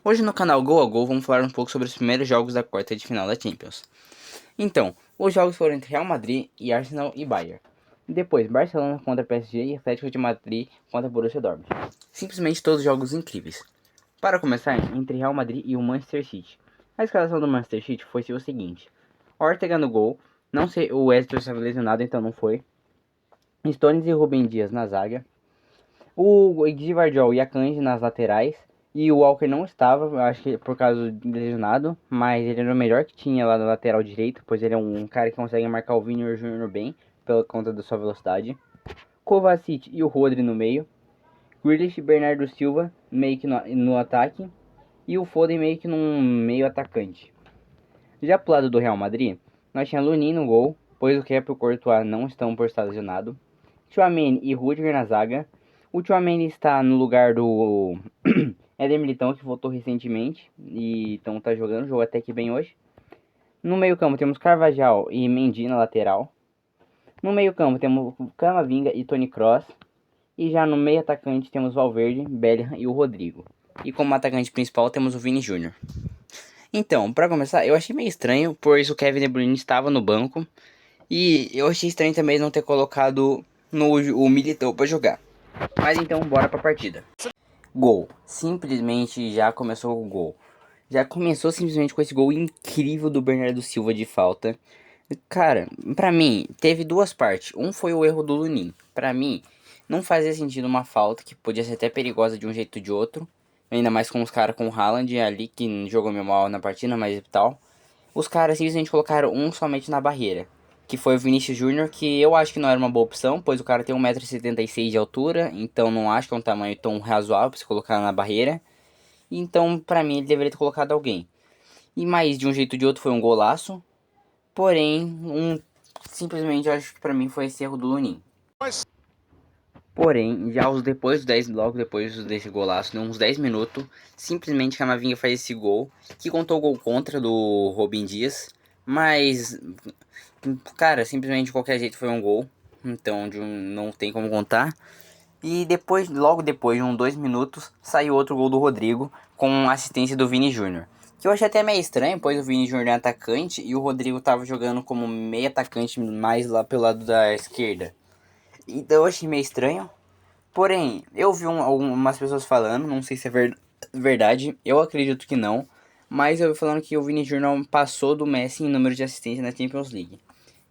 Hoje no canal Go a Go vamos falar um pouco sobre os primeiros jogos da quarta de final da Champions. Então, os jogos foram entre Real Madrid e Arsenal e Bayern. Depois, Barcelona contra PSG e Atlético de Madrid contra Borussia Dortmund. Simplesmente todos jogos incríveis. Para começar, entre Real Madrid e o Manchester City. A escalação do Manchester City foi o seguinte: Ortega no gol, não sei, o Wesley estava lesionado, então não foi. Stones e Rubem Dias na zaga. O Gvardiol e Akanji nas laterais. E o Walker não estava, acho que por causa de lesionado, mas ele era o melhor que tinha lá na lateral direito, pois ele é um cara que consegue marcar o Vini Júnior bem, pela conta da sua velocidade. Kovacic e o Rodri no meio. Grealish e Bernardo Silva meio que no ataque. E o Foden meio que num meio atacante. Já pro lado do Real Madrid, nós tínhamos Lunin no gol, pois o Kepa e o Courtois não estão por estar lesionado. Tchouaméni e Rudiger na zaga. O Tchouaméni está no lugar do Éder Militão, que voltou recentemente e então tá jogou até que bem hoje. No meio-campo temos Carvajal e Mendy na lateral. No meio-campo temos Camavinga e Toni Kroos. E já no meio atacante temos Valverde, Bellingham e o Rodrigo. E como atacante principal temos o Vini Júnior. Então, para começar, eu achei meio estranho, pois o Kevin De Bruyne estava no banco. E eu achei estranho também não ter colocado o Militão para jogar. Mas então, bora pra partida. Gol. Simplesmente já começou o gol. Já começou simplesmente com esse gol incrível do Bernardo Silva de falta. Cara, pra mim, teve duas partes. Um foi o erro do Lunin. Pra mim, não fazia sentido uma falta que podia ser até perigosa de um jeito ou de outro. Ainda mais com os caras com o Haaland ali, que jogou meio mal na partida, mas tal. Os caras simplesmente colocaram um somente na barreira, que foi o Vinícius Júnior, que eu acho que não era uma boa opção, pois o cara tem 1,76 m de altura, então não acho que é um tamanho tão razoável para se colocar na barreira. Então, pra mim, ele deveria ter colocado alguém. E mais, de um jeito ou de outro, foi um golaço. Porém, simplesmente eu acho que pra mim foi esse erro do Lunin. Porém, já logo depois desse golaço, uns 10 minutos, simplesmente Camavinga faz esse gol, que contou o gol contra do Rubem Dias, mas, cara, simplesmente de qualquer jeito foi um gol, então não tem como contar. E depois, logo depois de uns 2 minutos, saiu outro gol do Rodrigo, com assistência do Vini Júnior. Que eu achei até meio estranho, pois o Vini Júnior é atacante e o Rodrigo tava jogando como meio atacante mais lá pelo lado da esquerda. Então eu achei meio estranho. Porém, eu vi algumas pessoas falando, não sei se é verdade, eu acredito que não. Mas eu vi falando que o Vini Júnior passou do Messi em número de assistência na Champions League.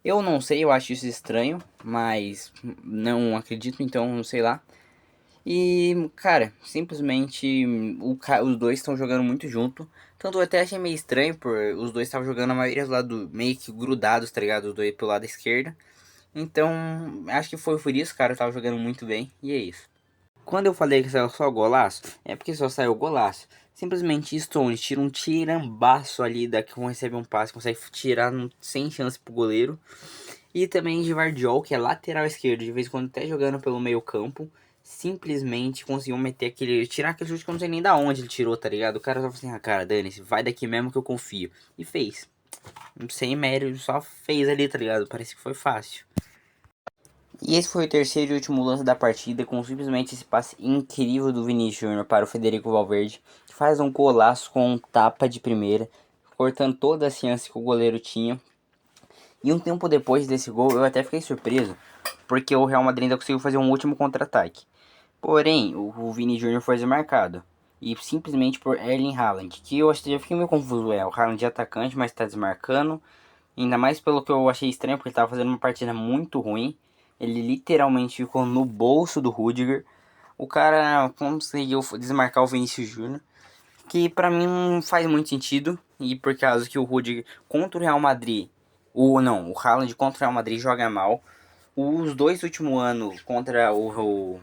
Eu não sei, eu acho isso estranho, mas não acredito, então não sei lá. E, cara, simplesmente os dois estão jogando muito junto. Tanto eu até achei meio estranho, por os dois estavam jogando a maioria do lado meio que grudados, tá ligado? Os dois pelo lado esquerdo. Então, acho que foi por isso, cara, tava jogando muito bem, e é isso. Quando eu falei que saiu só golaço, é porque só saiu golaço. Simplesmente Stones tira um tirambaço ali da que recebe um passe, consegue tirar sem chance pro goleiro. E também Gvardiol, que é lateral esquerdo, de vez em quando até jogando pelo meio campo, simplesmente conseguiu meter tirar aquele chute que eu não sei nem da onde ele tirou, tá ligado? O cara só falou assim, cara, dane-se, vai daqui mesmo que eu confio. E fez. Sem mérito, só fez ali, tá ligado? Parece que foi fácil. E esse foi o terceiro e último lance da partida, com simplesmente esse passe incrível do Vinícius Júnior para o Federico Valverde, que faz um golaço com um tapa de primeira, cortando toda a chance que o goleiro tinha. E um tempo depois desse gol, eu até fiquei surpreso, porque o Real Madrid ainda conseguiu fazer um último contra-ataque. Porém, o Vini Júnior foi desmarcado, e simplesmente por Erling Haaland, que eu já fiquei meio confuso, o Haaland é atacante, mas está desmarcando, ainda mais pelo que eu achei estranho, porque ele estava fazendo uma partida muito ruim. Ele literalmente ficou no bolso do Rudiger. O cara conseguiu desmarcar o Vinícius Júnior, que pra mim não faz muito sentido. E por causa que o Rudiger contra o Real Madrid, o Haaland contra o Real Madrid joga mal. Os dois últimos anos contra o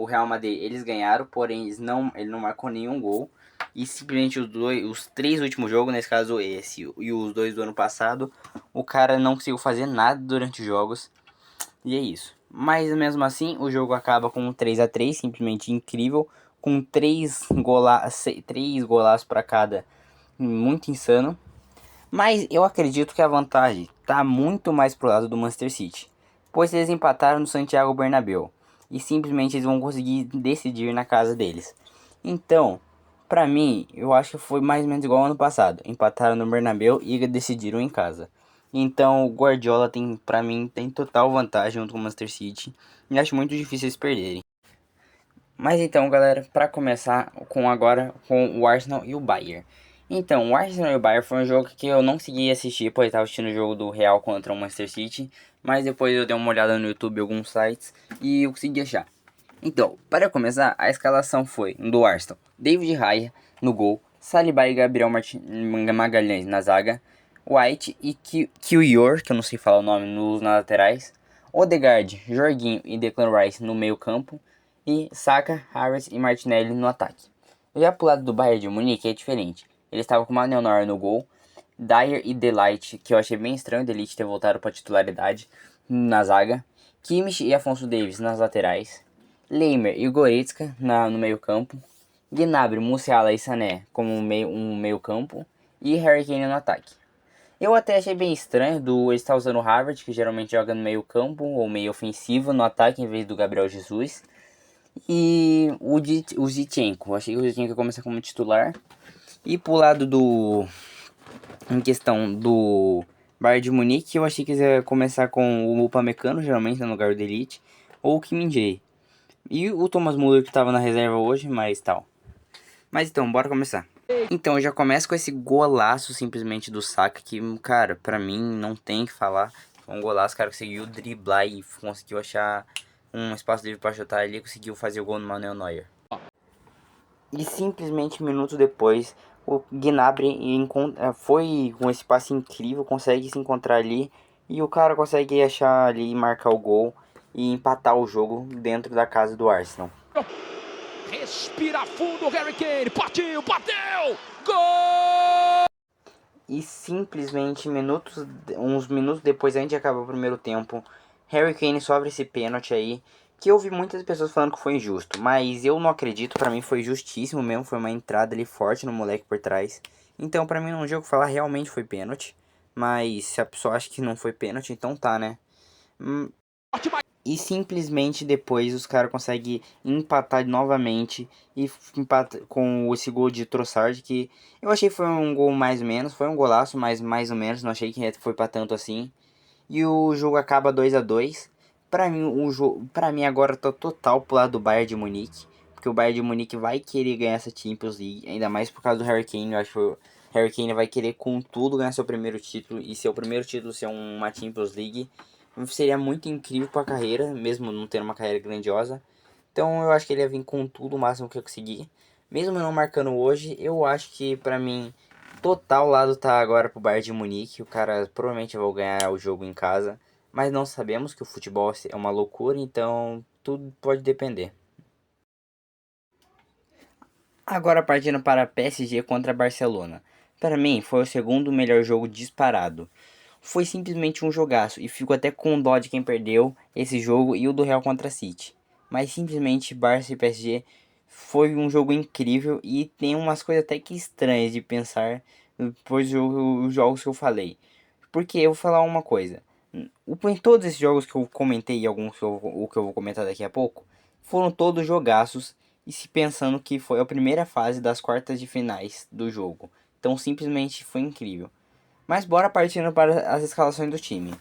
Real Madrid eles ganharam, porém ele não marcou nenhum gol. E simplesmente os três últimos jogos, nesse caso esse e os dois do ano passado, o cara não conseguiu fazer nada durante os jogos. E é isso. Mas mesmo assim, o jogo acaba com um 3-3, simplesmente incrível, com três golaços para cada, muito insano. Mas eu acredito que a vantagem está muito mais pro lado do Manchester City, pois eles empataram no Santiago Bernabéu e simplesmente eles vão conseguir decidir na casa deles. Então, Pra mim, eu acho que foi mais ou menos igual ao ano passado. Empataram no Bernabéu e decidiram em casa. Então, o Guardiola tem, pra mim, tem total vantagem junto com o Manchester City. E acho muito difícil eles perderem. Mas então, galera, pra começar com agora com o Arsenal e o Bayern. Então, o Arsenal e o Bayern foi um jogo que eu não consegui assistir, pois estava assistindo o jogo do Real contra o Manchester City. Mas depois eu dei uma olhada no YouTube em alguns sites e eu consegui achar. Então, para começar, a escalação foi do Arsenal: David Raya no gol, Saliba e Gabriel Magalhães na zaga, White e Kiwior, que eu não sei falar o nome, nas laterais, Odegaard, Jorginho e Declan Rice no meio campo, e Saka, Harris e Martinelli no ataque. Já pro lado do Bayern de Munique é diferente. Eles estavam com Manuel Neuer no gol, Dyer e Delight, que eu achei bem estranho o Delight ter voltado para titularidade na zaga, Kimmich e Afonso Davies nas laterais, Leimer e Goretzka no meio campo, Gnabry, Musiala e Sané como um meio campo e Harry Kane no ataque. Eu até achei bem estranho ele estar usando o Havertz, que geralmente joga no meio campo ou meio ofensivo no ataque em vez do Gabriel Jesus. E o Zinchenko, achei que o Zinchenko ia começar como titular. E pro lado em questão do Bayern de Munique, eu achei que ia começar com o Upamecano, geralmente no lugar do Elite, ou o Kim Min-jae. E o Thomas Müller que tava na reserva hoje, mas tal. Mas então, bora começar. Então, eu já começo com esse golaço simplesmente do Saka, que, cara, pra mim não tem o que falar. Foi um golaço, o cara conseguiu driblar e conseguiu achar um espaço livre pra chutar ali, conseguiu fazer o gol no Manuel Neuer. E simplesmente minutos depois, o Gnabry foi com esse passe incrível, consegue se encontrar ali e o cara consegue achar ali, marcar o gol e empatar o jogo dentro da casa do Arsenal. Respira fundo, Harry Kane, partiu, bateu, gol! E simplesmente uns minutos depois, antes de acabar o primeiro tempo, Harry Kane sofre esse pênalti aí, que eu vi muitas pessoas falando que foi injusto, mas eu não acredito, pra mim foi justíssimo mesmo, foi uma entrada ali forte no moleque por trás. Então pra mim não jogo falar realmente foi pênalti, mas se a pessoa acha que não foi pênalti, então tá, né? E simplesmente depois os caras conseguem empatar novamente e empata com esse gol de Trossard, que eu achei que foi um gol mais ou menos, foi um golaço, mas mais ou menos, não achei que foi para tanto assim. E o jogo acaba 2-2. Para mim para mim agora tá total pro lado do Bayern de Munique, porque o Bayern de Munique vai querer ganhar essa Champions League, ainda mais por causa do Harry Kane, eu acho que o Harry Kane vai querer com tudo ganhar seu primeiro título e seu primeiro título ser uma Champions League. Seria muito incrível para a carreira, mesmo não tendo uma carreira grandiosa. Então eu acho que ele ia vir com tudo o máximo que eu conseguir. Mesmo não marcando hoje, eu acho que pra mim total lado tá agora pro Bayern de Munique. O cara provavelmente vai ganhar o jogo em casa, mas não sabemos que o futebol é uma loucura, então tudo pode depender. Agora partindo para PSG contra Barcelona. Para mim foi o segundo melhor jogo disparado. Foi simplesmente um jogaço e fico até com dó de quem perdeu esse jogo e o do Real contra City. Mas simplesmente Barça e PSG foi um jogo incrível e tem umas coisas até que estranhas de pensar depois dos jogos que eu falei. Porque eu vou falar uma coisa. Em todos esses jogos que eu comentei e alguns que eu vou comentar daqui a pouco, foram todos jogaços e se pensando que foi a primeira fase das quartas de finais do jogo. Então simplesmente foi incrível. Mas bora partindo para as escalações do time.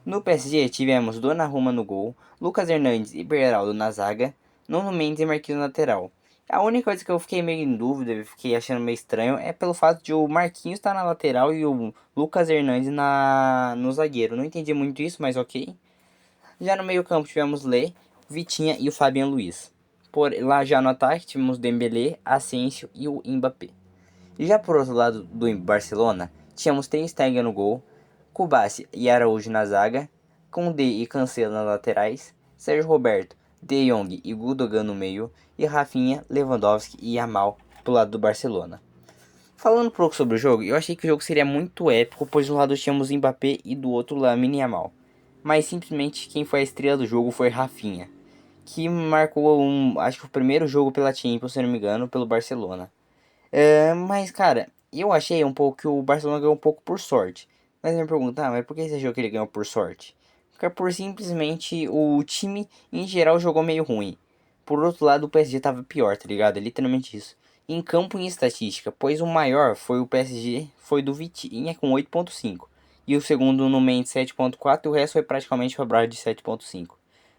No PSG tivemos Donnarumma no gol, Lucas Hernandes e Beraldo na zaga, Nuno Mendes e Marquinhos na lateral. A única coisa que eu fiquei meio em dúvida, fiquei achando meio estranho, é pelo fato de o Marquinhos estar na lateral e o Lucas Hernandes no zagueiro. Não entendi muito isso, mas ok. Já no meio campo tivemos Lé, Vitinha e o Fabian Luiz. Lá já no ataque tivemos Dembélé, Asensio e o Mbappé. Já por outro lado do Barcelona, tínhamos Ter Stegen no gol, Kubasi e Araújo na zaga, Koundé e Cancelo nas laterais, Sérgio Roberto, De Jong e Gundogan no meio, e Rafinha, Lewandowski e Yamal pro lado do Barcelona. Falando um pouco sobre o jogo, eu achei que o jogo seria muito épico, pois de um lado tínhamos Mbappé e do outro Lamine Yamal. Mas simplesmente quem foi a estrela do jogo foi Rafinha, que marcou acho que o primeiro jogo pela Champions, se não me engano, pelo Barcelona. Mas, cara, eu achei um pouco que o Barcelona ganhou um pouco por sorte. Mas me perguntar, mas por que você achou que ele ganhou por sorte? Porque por simplesmente o time em geral jogou meio ruim. Por outro lado, o PSG tava pior, tá ligado? É literalmente isso. em campo e em estatística, pois o maior foi o PSG, foi do Vitinha com 8.5, e o segundo no Mendes 7.4, e o resto foi praticamente para Brás de 7.5.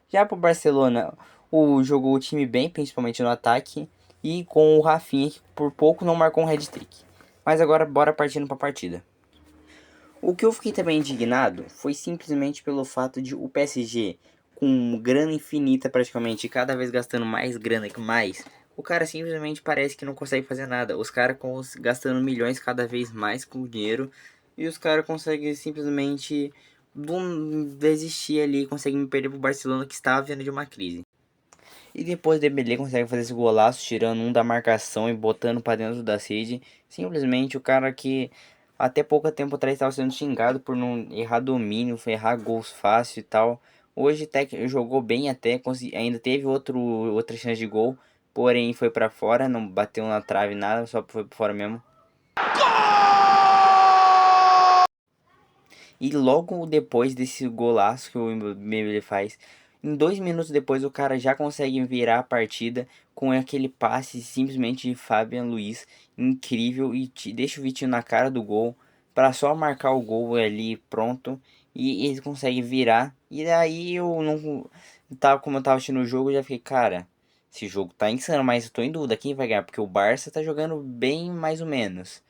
Já pro Barcelona, jogou o time bem, principalmente no ataque, e com o Rafinha, que por pouco não marcou um hat-trick. Mas agora bora partindo para a partida. O que eu fiquei também indignado foi simplesmente pelo fato de o PSG, com grana infinita praticamente, cada vez gastando mais grana que mais, o cara simplesmente parece que não consegue fazer nada. Os caras gastando milhões cada vez mais com dinheiro, e os caras conseguem simplesmente desistir ali, conseguem me perder pro Barcelona, que estava vindo de uma crise. E depois o Dembélé consegue fazer esse golaço, tirando um da marcação e botando para dentro da rede. Simplesmente o cara que até pouco tempo atrás estava sendo xingado por não errar domínio, errar gols fácil e tal. Hoje até que jogou bem até, ainda teve outra chance de gol, porém foi para fora, não bateu na trave nada, só foi para fora mesmo. E logo depois desse golaço que o Dembélé faz, em 2 minutos depois o cara já consegue virar a partida com aquele passe simplesmente de Fabian Luiz, incrível, e deixa o Vitinho na cara do gol para só marcar o gol ali pronto, e ele consegue virar. E daí eu não tava, como eu tava assistindo o jogo, eu já fiquei, cara, esse jogo tá insano, mas eu tô em dúvida quem vai ganhar, porque o Barça tá jogando bem mais ou menos.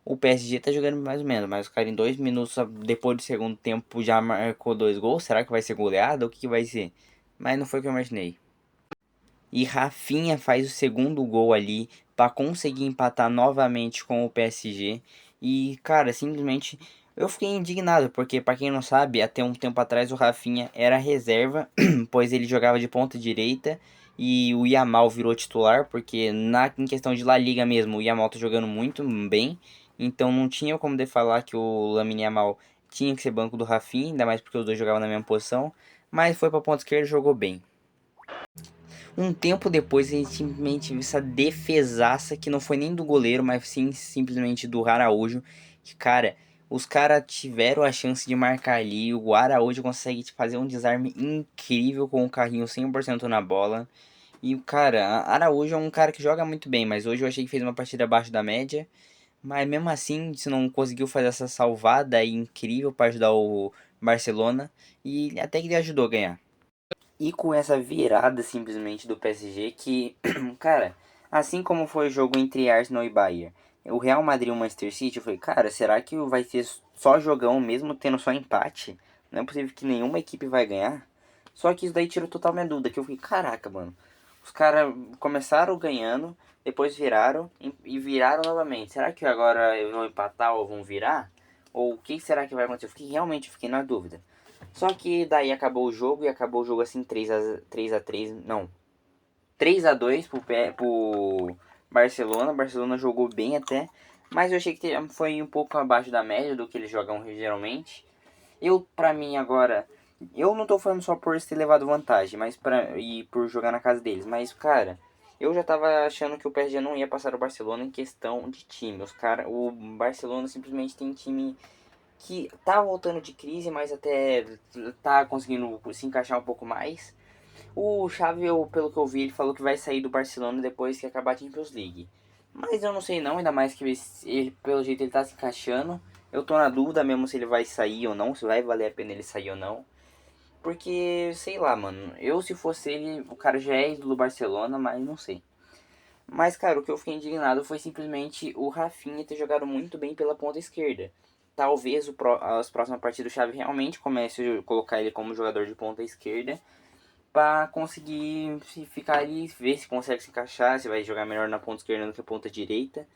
O PSG tá jogando mais ou menos, mas o cara em 2 minutos depois do segundo tempo já marcou 2 gols. Será que vai ser goleada ou o que vai ser? Mas não foi o que eu imaginei. E Rafinha faz o segundo gol ali para conseguir empatar novamente com o PSG. E cara, simplesmente eu fiquei indignado, porque para quem não sabe, até um tempo atrás o Rafinha era reserva, pois ele jogava de ponta direita e o Yamal virou titular, porque em questão de La Liga mesmo, o Yamal tá jogando muito bem, então não tinha como de falar que o Lamine Yamal tinha que ser banco do Rafinha, ainda mais porque os dois jogavam na mesma posição, mas foi para ponta esquerda e jogou bem. Um tempo depois a gente simplesmente viu essa defesaça que não foi nem do goleiro, mas sim simplesmente do Araújo. Que, cara, os caras tiveram a chance de marcar ali. O Araújo consegue fazer um desarme incrível com o carrinho 100% na bola. E o cara, Araújo é um cara que joga muito bem, mas hoje eu achei que fez uma partida abaixo da média. Mas mesmo assim, se não conseguiu fazer essa salvada aí incrível para ajudar o Barcelona. E até que ele ajudou a ganhar. E com essa virada simplesmente do PSG que, cara, assim como foi o jogo entre Arsenal e Bayern, o Real Madrid e o Manchester City, eu falei, cara, será que vai ser só jogão mesmo tendo só empate? Não é possível que nenhuma equipe vai ganhar. Só que isso daí tirou total minha dúvida, que eu fiquei, caraca, mano. Os caras começaram ganhando, depois viraram e viraram novamente. Será que agora eles vão empatar ou vão virar? Ou o que será que vai acontecer? Realmente fiquei na dúvida. Só que daí acabou o jogo e acabou o jogo assim 3 a 3, não, 3 a 2 pro Barcelona. Barcelona jogou bem até, mas eu achei que foi um pouco abaixo da média do que eles jogam geralmente. Pra mim agora, eu não tô falando só por ter levado vantagem, mas e por jogar na casa deles, mas cara, eu já tava achando que o PSG não ia passar o Barcelona em questão de time. O Barcelona simplesmente tem time que tá voltando de crise, mas até tá conseguindo se encaixar um pouco mais. O Xavi, pelo que eu vi, ele falou que vai sair do Barcelona depois que acabar a Champions League. Mas eu não sei não, ainda mais que pelo jeito ele tá se encaixando. Eu tô na dúvida mesmo se ele vai sair ou não, se vai valer a pena ele sair ou não. Porque, sei lá, mano, eu se fosse ele, o cara já é ídolo do Barcelona, mas não sei. Mas, cara, o que eu fiquei indignado foi simplesmente o Rafinha ter jogado muito bem pela ponta esquerda. Talvez as próximas partidas do Xavi realmente comece a colocar ele como jogador de ponta esquerda para conseguir ficar ali, ver se consegue se encaixar, se vai jogar melhor na ponta esquerda do que na ponta direita.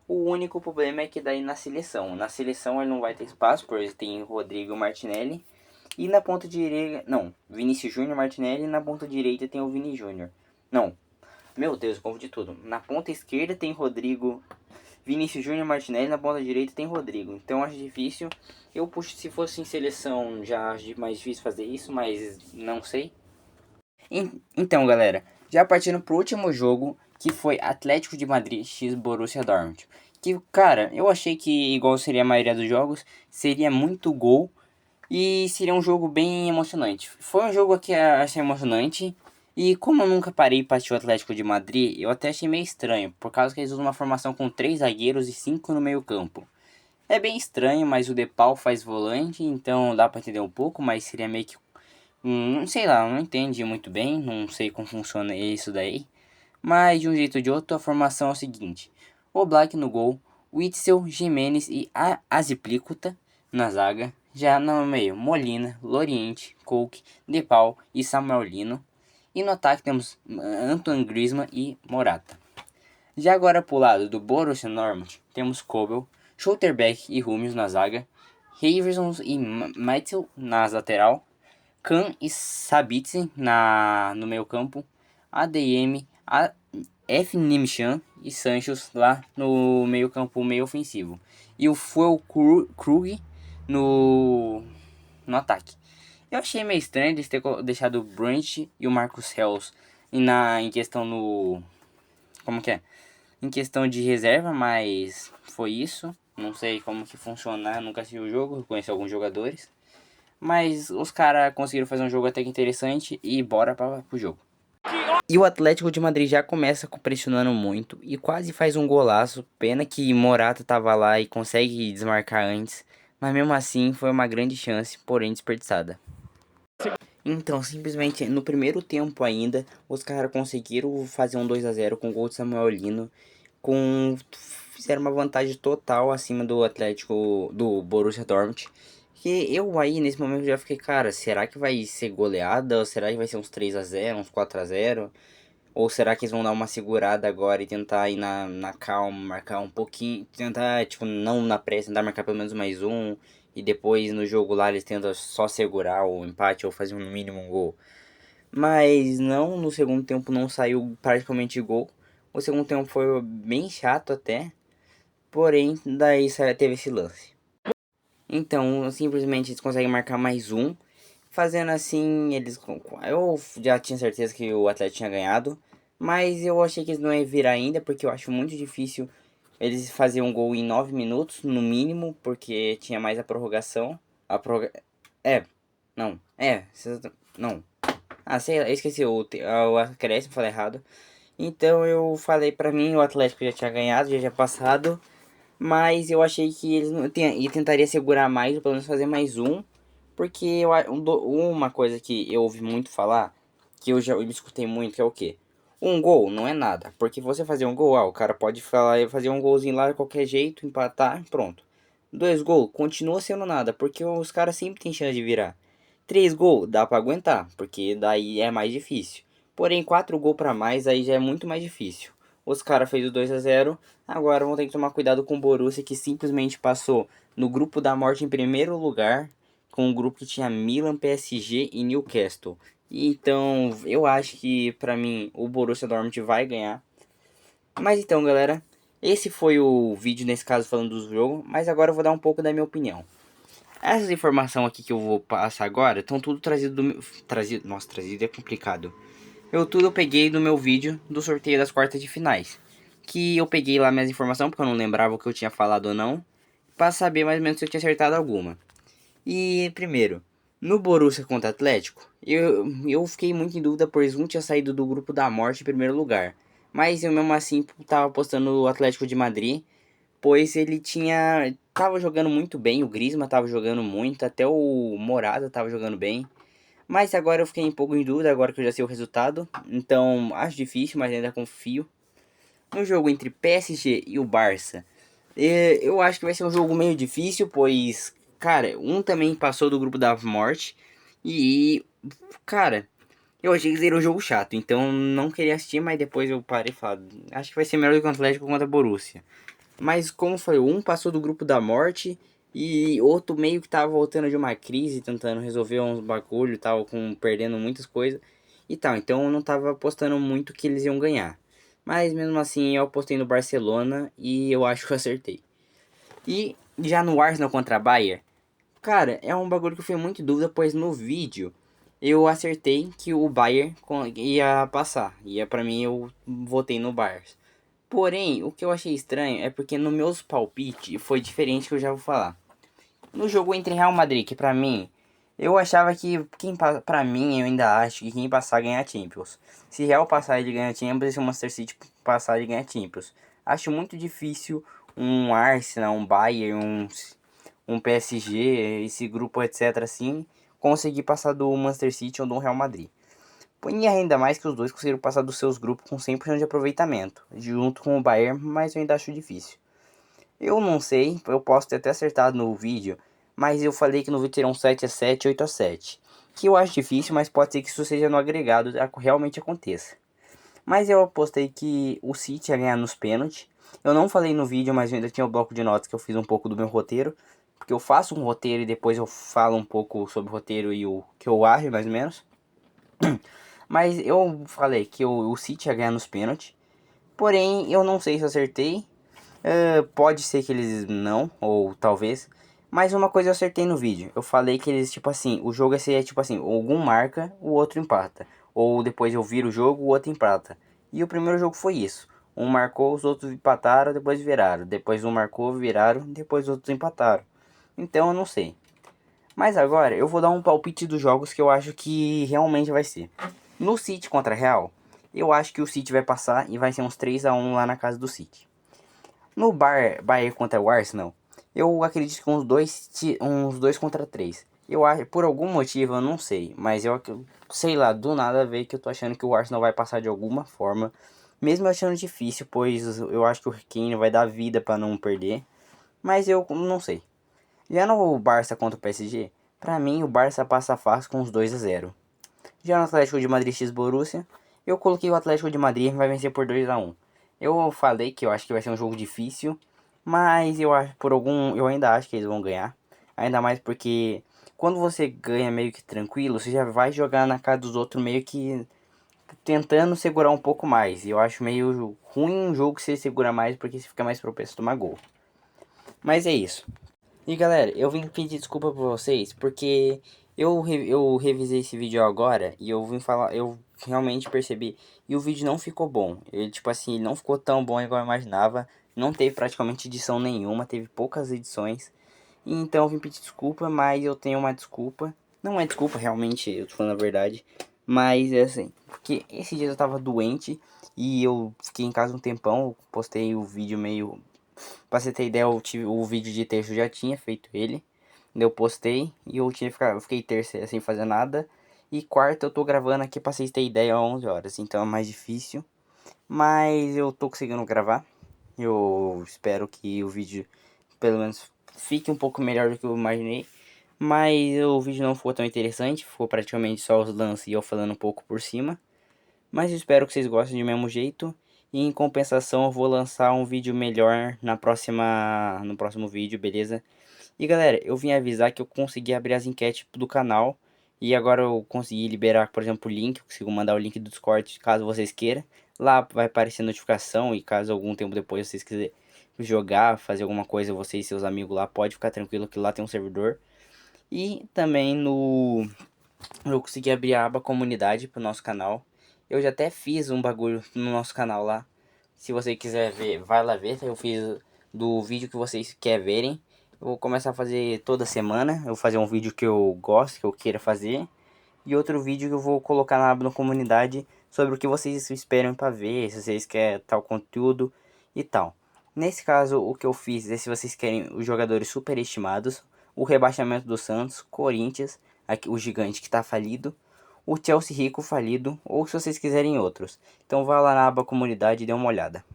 O único problema é que daí na seleção ele não vai ter espaço, porque tem Rodrigo Martinelli. E na ponta direita, não, Vinícius Júnior, Martinelli, e na ponta direita tem o Vini Júnior. Não, meu Deus, eu confundi tudo. Na ponta esquerda tem Rodrigo, Vinícius Júnior, Martinelli, na ponta direita tem Rodrigo. Então acho difícil. Eu puxo, se fosse em seleção já acho mais difícil fazer isso, mas não sei. Então, galera, já partindo pro último jogo, que foi Atlético de Madrid x Borussia Dortmund. Que, cara, eu achei que, igual seria a maioria dos jogos, seria muito gol e seria um jogo bem emocionante. Foi um jogo que eu achei emocionante, E como eu nunca parei para assistir o Atlético de Madrid, eu até achei meio estranho, por causa que eles usam uma formação com 3 zagueiros e 5 no meio campo. É bem estranho, mas o Depay faz volante, então dá para entender um pouco, mas seria meio que... não sei lá, eu não entendi muito bem, não sei como funciona isso daí. Mas de um jeito ou de outro, a formação é o seguinte: o Black no gol, Witzel, Jimenez e Azpilicueta na zaga. Já no meio, Molina, Loriente, Coque, Depay e Samuel Lino. E no ataque temos Antoine Griezmann e Morata. Já agora pro lado do Borussia Dortmund, temos Kobel, Schlotterbeck e Hummels na zaga, Haverson e Meitzel na lateral, Kahn e Sabitzer no meio campo, ADM, F. Nimchan e Sancho lá no meio campo meio ofensivo. E o Fuel Krug no ataque. Eu achei meio estranho eles ter deixado o Brandt e o Marcus Hells em questão no... Como que é? Em questão de reserva, mas foi isso. Não sei como que funciona, nunca assisti o jogo, conheci alguns jogadores. Mas os caras conseguiram fazer um jogo até que interessante e bora pro jogo. E o Atlético de Madrid já começa pressionando muito e quase faz um golaço. Pena que Morata tava lá e consegue desmarcar antes. Mas mesmo assim foi uma grande chance, porém desperdiçada. Então, simplesmente no primeiro tempo ainda, os caras conseguiram fazer um 2 a 0 com o gol de Samuel Lino. Fizeram uma vantagem total acima do Atlético, do Borussia Dortmund. Que eu aí, nesse momento, já fiquei, cara, será que vai ser goleada? Ou será que vai ser uns 3 a 0 uns 4 a 0 Ou será que eles vão dar uma segurada agora e tentar ir na calma, marcar um pouquinho, tentar, tipo, não na pressa, tentar marcar pelo menos mais um, e depois no jogo lá eles tentam só segurar o empate ou fazer no mínimo um gol. Mas não, no segundo tempo não saiu praticamente gol. O segundo tempo foi bem chato até, porém daí teve esse lance. Então, simplesmente eles conseguem marcar mais um. Fazendo assim, eu já tinha certeza que o Atlético tinha ganhado. Mas eu achei que eles não iam virar ainda, porque eu acho muito difícil eles fazerem um gol em 9 minutos, no mínimo, porque tinha mais a prorrogação. A prorroga... É, não, não. Ah, sei lá, eu esqueci o acréscimo, falei errado. Então eu falei pra mim, o Atlético já tinha ganhado, já tinha passado. Mas eu achei que eles não e tentaria segurar mais, ou pelo menos fazer mais um. Porque uma coisa que eu ouvi muito falar, que eu escutei muito, que é o quê? Um gol não é nada. Porque você fazer um gol, o cara pode fazer um golzinho lá de qualquer jeito, empatar, pronto. 2 gols, continua sendo nada, porque os caras sempre têm chance de virar. 3 gols, dá pra aguentar, porque daí é mais difícil. Porém, 4 gols pra mais, aí já é muito mais difícil. Os caras fez o 2 a 0. Agora vão ter que tomar cuidado com o Borussia, que simplesmente passou no grupo da morte em primeiro lugar, com um grupo que tinha Milan, PSG e Newcastle. Então, eu acho que pra mim o Borussia Dortmund vai ganhar. Mas então, galera, esse foi o vídeo nesse caso falando do jogo, mas agora eu vou dar um pouco da minha opinião. Essas informações aqui que eu vou passar agora estão tudo trazido do meu... Nossa, trazido é complicado. Eu peguei do meu vídeo do sorteio das quartas de finais. Que eu peguei lá minhas informações, porque eu não lembrava o que eu tinha falado ou não. Pra saber mais ou menos se eu tinha acertado alguma. E, primeiro, no Borussia contra Atlético, eu fiquei muito em dúvida, pois um tinha saído do grupo da morte em primeiro lugar. Mas eu mesmo assim tava apostando no Atlético de Madrid, pois ele tava jogando muito bem, o Griezmann tava jogando muito, até o Morata tava jogando bem. Mas agora eu fiquei um pouco em dúvida, agora que eu já sei o resultado. Então acho difícil, mas ainda confio. No jogo entre PSG e o Barça, eu acho que vai ser um jogo meio difícil, pois, cara, um também passou do grupo da morte. E, cara, eu achei que seria um jogo chato, então não queria assistir, mas depois eu parei e falei, acho que vai ser melhor do que o Atlético contra a Borussia. Mas como foi, um passou do grupo da morte e outro meio que tava voltando de uma crise, tentando resolver uns bagulho, tava perdendo muitas coisas e tal. Então eu não tava apostando muito que eles iam ganhar. Mas mesmo assim eu apostei no Barcelona e eu acho que eu acertei. E já no Arsenal contra a Bayern, cara, é um bagulho que eu fui muito em dúvida, pois no vídeo eu acertei que o Bayern ia passar. Ia pra mim, eu votei no Barça. Porém, o que eu achei estranho é porque no meus palpites foi diferente, que eu já vou falar. No jogo entre Real Madrid, que pra mim Eu achava que pra mim, eu ainda acho que quem passar ganha a Champions. Se Real passar ele ganha a Champions, e se o Manchester City passar ele ganha a Champions. Acho muito difícil um Arsenal, um Bayern, um PSG, esse grupo etc assim, conseguir passar do Manchester City ou do Real Madrid. E ainda mais que os dois conseguiram passar dos seus grupos com 100% de aproveitamento, junto com o Bayern, mas eu ainda acho difícil. Eu não sei, eu posso ter até acertado no vídeo, mas eu falei que no vídeo terão 7-7, 8-7. Que eu acho difícil, mas pode ser que isso seja no agregado, realmente aconteça. Mas eu apostei que o City ia ganhar nos pênaltis. Eu não falei no vídeo, mas eu ainda tinha o bloco de notas que eu fiz um pouco do meu roteiro. Porque eu faço um roteiro e depois eu falo um pouco sobre o roteiro e o que eu acho, mais ou menos. Mas eu falei que o City ia ganhar nos pênaltis. Porém, eu não sei se acertei. Pode ser que eles não, ou talvez. Mas uma coisa eu acertei no vídeo. Eu falei que eles, tipo assim, o jogo ia ser tipo assim, algum marca, o outro empata. Ou depois eu viro o jogo, o outro empata. E o primeiro jogo foi isso. Um marcou, os outros empataram, depois viraram. Depois um marcou, viraram, depois os outros empataram. Então eu não sei. Mas agora eu vou dar um palpite dos jogos que eu acho que realmente vai ser. No City contra Real, eu acho que o City vai passar e vai ser uns 3-1 lá na casa do City. No Bayern contra o Arsenal, eu acredito que uns 2-3. Eu acho, por algum motivo, eu não sei, mas eu sei lá, do nada veio que eu tô achando que o Arsenal vai passar de alguma forma, mesmo eu achando difícil, pois eu acho que o Kane vai dar vida para não perder, mas eu não sei. Já no Barça contra o PSG, pra mim o Barça passa fácil com uns 2-0. Já no Atlético de Madrid x Borussia, eu coloquei o Atlético de Madrid vai vencer por 2-1. Eu falei que eu acho que vai ser um jogo difícil, mas eu acho eu ainda acho que eles vão ganhar. Ainda mais porque quando você ganha meio que tranquilo, você já vai jogar na cara dos outros meio que tentando segurar um pouco mais. E eu acho meio ruim um jogo que você segura mais porque você fica mais propenso a tomar gol. Mas é isso. E galera, eu vim pedir desculpa pra vocês porque eu revisei esse vídeo agora e eu vim falar, eu realmente percebi e o vídeo não ficou bom. Ele tipo assim, não ficou tão bom igual eu imaginava. Não teve praticamente edição nenhuma, teve poucas edições. E então eu vim pedir desculpa, mas eu tenho uma desculpa. Não é desculpa, realmente, eu tô falando a verdade. Mas é assim, porque esse dia eu tava doente e eu fiquei em casa um tempão, eu postei o vídeo meio. Pra você ter ideia, o vídeo de texto eu já tinha feito ele. Eu postei e eu fiquei terça sem fazer nada. E quarta eu tô gravando aqui pra vocês terem ideia 11 horas. Então é mais difícil. Mas eu tô conseguindo gravar. Eu espero que o vídeo pelo menos fique um pouco melhor do que eu imaginei. Mas o vídeo não ficou tão interessante. Ficou praticamente só os lances e eu falando um pouco por cima. Mas espero que vocês gostem do mesmo jeito. E em compensação eu vou lançar um vídeo melhor no próximo vídeo, beleza? E galera, eu vim avisar que eu consegui abrir as enquetes do canal. E agora eu consegui liberar, por exemplo, o link. Eu consigo mandar o link do Discord caso vocês queiram. Lá vai aparecer notificação e caso algum tempo depois vocês quiserem jogar, fazer alguma coisa, vocês e seus amigos lá, pode ficar tranquilo que lá tem um servidor. E também eu consegui abrir a aba comunidade pro nosso canal. Eu já até fiz um bagulho no nosso canal lá. Se você quiser ver, vai lá ver. Eu fiz do vídeo que vocês querem verem. Eu vou começar a fazer toda semana. Eu vou fazer um vídeo que eu gosto, que eu queira fazer. E outro vídeo que eu vou colocar na aba da comunidade sobre o que vocês esperam para ver, se vocês querem tal conteúdo e tal. Nesse caso, o que eu fiz é se vocês querem os jogadores superestimados, o rebaixamento do Santos, Corinthians, aqui, o gigante que está falido, o Chelsea rico falido, ou se vocês quiserem outros. Então vá lá na aba comunidade e dê uma olhada.